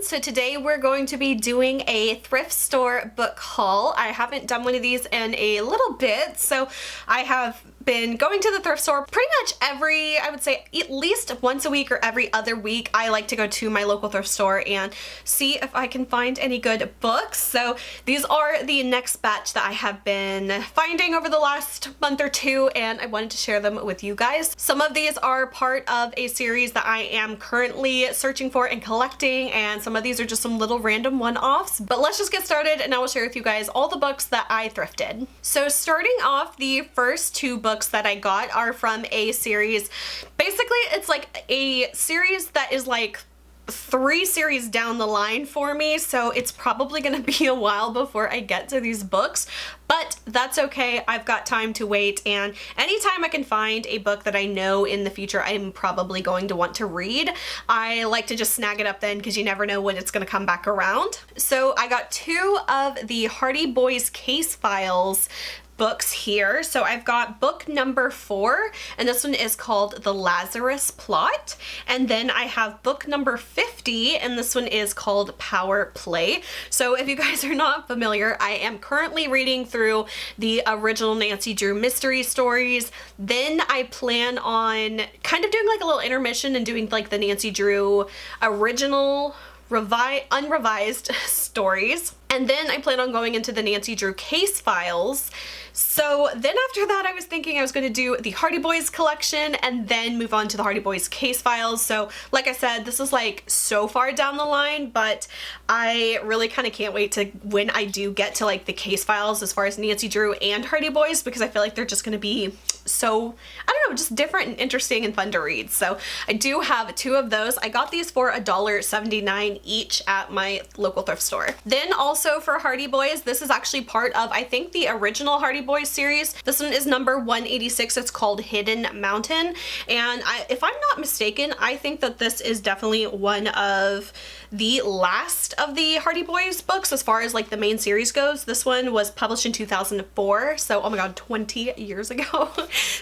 So today we're going to be doing a thrift store book haul. I haven't done one of these in a little bit, so I have been going to the thrift store pretty much I would say at least once a week or every other week. I like to go to my local thrift store and see if I can find any good books. So these are the next batch that I have been finding over the last month or two, and I wanted to share them with you guys. Some of these are part of a series that I am currently searching for and collecting, and some of these are just some little random one-offs. But let's just get started and I will share with you guys all the books that I thrifted. So starting off, the first two books that I got are from a series. Basically, it's like a series that is like 3 series down the line for me, so it's probably gonna be a while before I get to these books, but that's okay. I've got time to wait, and anytime I can find a book that I know in the future I'm probably going to want to read, I like to just snag it up then, because you never know when it's gonna come back around. So I got 2 of the Hardy Boys Casefiles books here. So I've got book number 4, and this one is called The Lazarus Plot. And then I have book number 50, and this one is called Power Play. So if you guys are not familiar, I am currently reading through the original Nancy Drew mystery stories. Then I plan on kind of doing like a little intermission and doing like the Nancy Drew original unrevised stories. And then I plan on going into the Nancy Drew Casefiles. So then after that, I was thinking I was going to do the Hardy Boys collection and then move on to the Hardy Boys Casefiles. So like I said, this is like so far down the line, but I really kind of can't wait to when I do get to like the Casefiles as far as Nancy Drew and Hardy Boys, because I feel like they're just going to be so, I don't know, just different and interesting and fun to read. So I do have 2 of those. I got these for $1.79 each at my local thrift store. Then also for Hardy Boys, this is actually part of, I think, the original Hardy Boys series. This one is number 186. It's called Hidden Mountain. And if I'm not mistaken, I think that this is definitely one of the last of the Hardy Boys books as far as like the main series goes. This one was published in 2004, so oh my god, 20 years ago.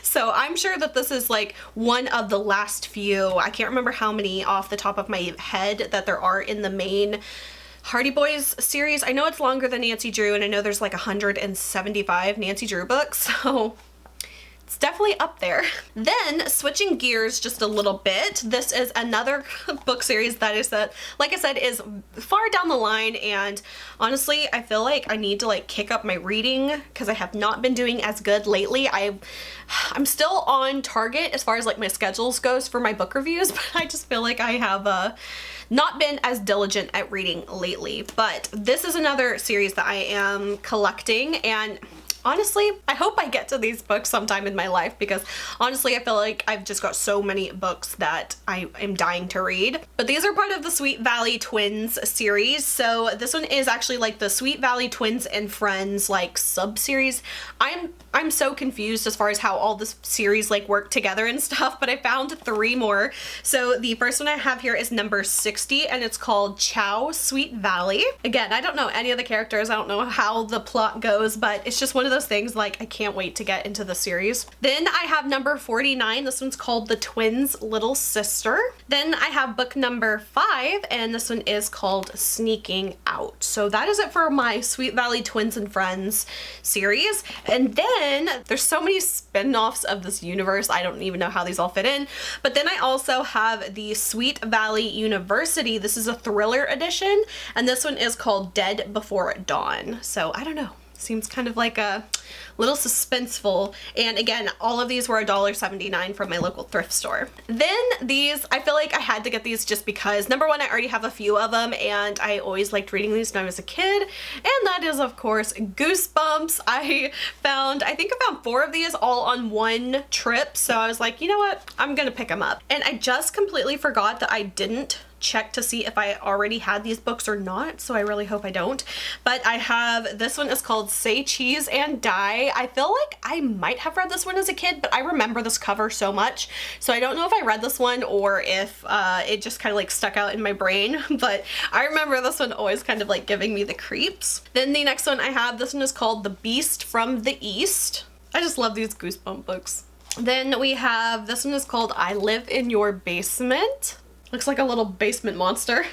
So I'm sure that this is like one of the last few. I can't remember how many off the top of my head that there are in the main Hardy Boys series. I know it's longer than Nancy Drew, and I know there's like 175 Nancy Drew books, so it's definitely up there. Then switching gears just a little bit, this is another book series that is like I said, is far down the line, and honestly I feel like I need to like kick up my reading because I have not been doing as good lately. I'm still on target as far as like my schedules goes for my book reviews, but I just feel like I have not been as diligent at reading lately. But this is another series that I am collecting, and honestly, I hope I get to these books sometime in my life, because honestly, I feel like I've just got so many books that I am dying to read. But these are part of the Sweet Valley Twins series. So this one is actually like the Sweet Valley Twins and Friends like sub-series. I'm so confused as far as how all this series like work together and stuff, but I found 3 more. So the first one I have here is number 60, and it's called Ciao Sweet Valley. Again, I don't know any of the characters. I don't know how the plot goes, but it's just one of those things like I can't wait to get into the series. Then I have number 49. This one's called The Twins' Little Sister. Then I have book number 5, and this one is called Sneaking Out. So that is it for my Sweet Valley Twins and Friends series. And then there's so many spin-offs of this universe, I don't even know how these all fit in. But then I also have the Sweet Valley University. This is a thriller edition, and this one is called Dead Before Dawn. So I don't know. Seems kind of like a little suspenseful, and again, all of these were $1.79 from my local thrift store. Then these, I feel like I had to get these just because, number one, I already have a few of them, and I always liked reading these when I was a kid, and that is, of course, Goosebumps. I think I found 4 of these all on one trip, so I was like, you know what, I'm gonna pick them up. And I just completely forgot that I didn't check to see if I already had these books or not, so I really hope I don't. But I have, this one is called Say Cheese and Die. I feel like I might have read this one as a kid, but I remember this cover so much, so I don't know if I read this one or if it just kind of like stuck out in my brain, but I remember this one always kind of like giving me the creeps. Then the next one I have, this one is called The Beast from the East. I just love these Goosebump books. Then we have, this one is called I Live in Your Basement. Looks like a little basement monster.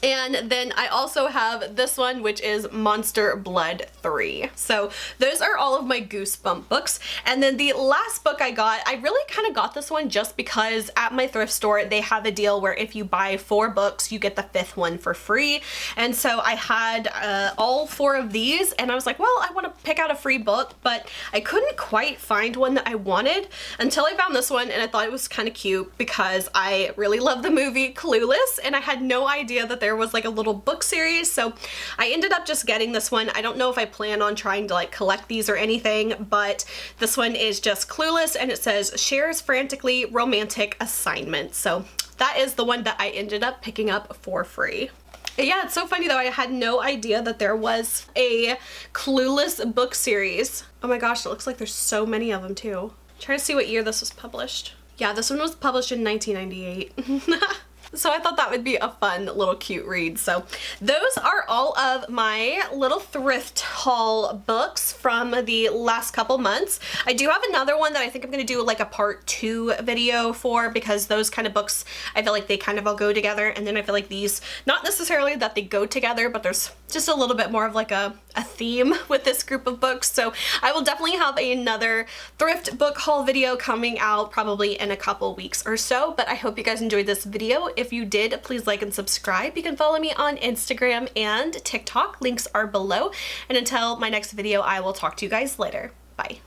And then I also have this one, which is Monster Blood 3. So those are all of my Goosebump books. And then the last book I got, I really kind of got this one just because at my thrift store, they have a deal where if you buy 4 books, you get the 5th one for free. And so I had all 4 of these, and I was like, well, I want to pick out a free book, but I couldn't quite find one that I wanted until I found this one, and I thought it was kind of cute because I really love the movie Clueless, and I had no idea that there was like a little book series, so I ended up just getting this one. I don't know if I plan on trying to like collect these or anything, but this one is just Clueless, and it says Cher's frantically romantic assignment. So that is the one that I ended up picking up for free. Yeah, it's so funny though, I had no idea that there was a Clueless book series. Oh my gosh, it looks like there's so many of them too. I'm trying to see what year this was published. Yeah, this one was published in 1998. So I thought that would be a fun little cute read. So those are all of my little thrift haul books from the last couple months. I do have another one that I think I'm going to do like a part 2 video for, because those kind of books, I feel like they kind of all go together. And then I feel like these, not necessarily that they go together, but there's just a little bit more of like a theme with this group of books. So I will definitely have another thrift book haul video coming out probably in a couple weeks or so. But I hope you guys enjoyed this video. If you did, please like and subscribe. You can follow me on Instagram and TikTok. Links are below. And until my next video, I will talk to you guys later. Bye.